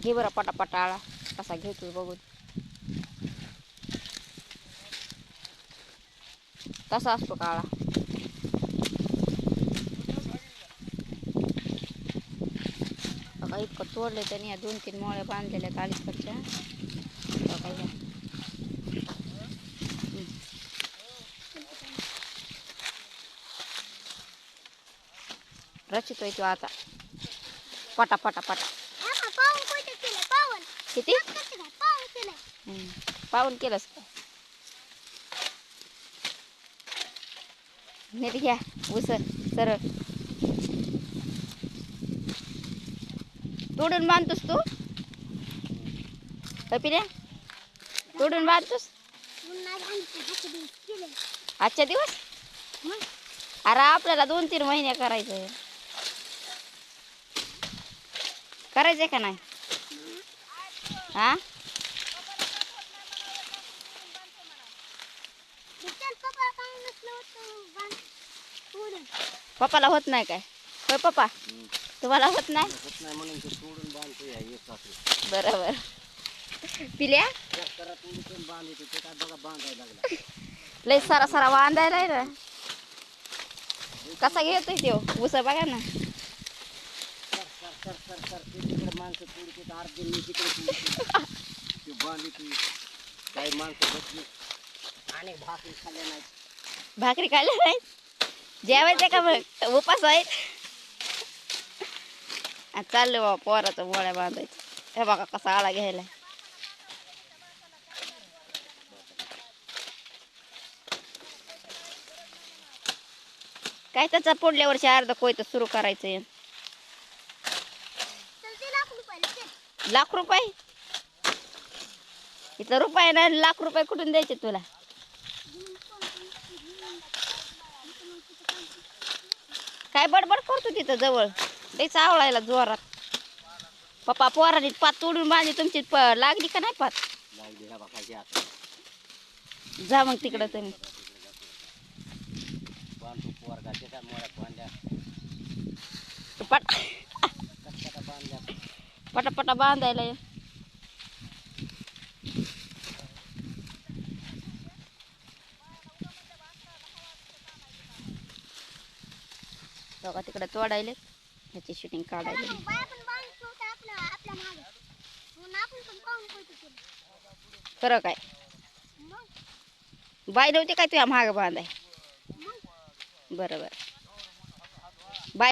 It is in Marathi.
घे बरं पटापटा आळा कसा घेतो बघून. कसा असतो काळा. बघा इतकं तोडले त्याने. या 2-3 मोळ्या बांधलेल्या अलीकडच्या. बघा या रचितोय तो आता पटा पटा पटा. किती पाऊन केलंस का. नीट घ्या उस सरळ तोडून बांधतोस तू कपिल्या. तोडून बांधतोस आजच्या दिवस. अरे आपल्याला 2-3 महिने करायचंय. करायचंय का नाही. हा पप्पाला होत नाही काय. होय पप्पा तुम्हाला होत नाही बरोबर. पिल्या लय सारा सारा बांधायला आहे ना. कसा घेतोय तो ऊस बघा ना. भाकरी खाल्ल्या नाही. जेवायचं का मग उपास आहेत. चाललं बाबा पोराचं मोळ्या बांधायचं. हे बघा कसा आळा घ्यायला. काय त्याचा पुढल्या वर्षी अर्ध कोयत सुरू करायचंय. लाख रुपये इथं रुपये नाही. लाख रुपये कुठून द्यायचे तुला. काय बडबड करतो तिथं जवळ. लईच आवळायला जोरात. पप्पा पोराने पात तोडून बांधली तुमची लागली का नाही पात. जा मग तिकडं तुम्ही. पटापटा बांधायला. बघा तिकडे तोडायले. ह्याची शूटिंग काढायला. खरं काय बाई नव्हती काय तुझ्या मागं बांधाय. बरोबर.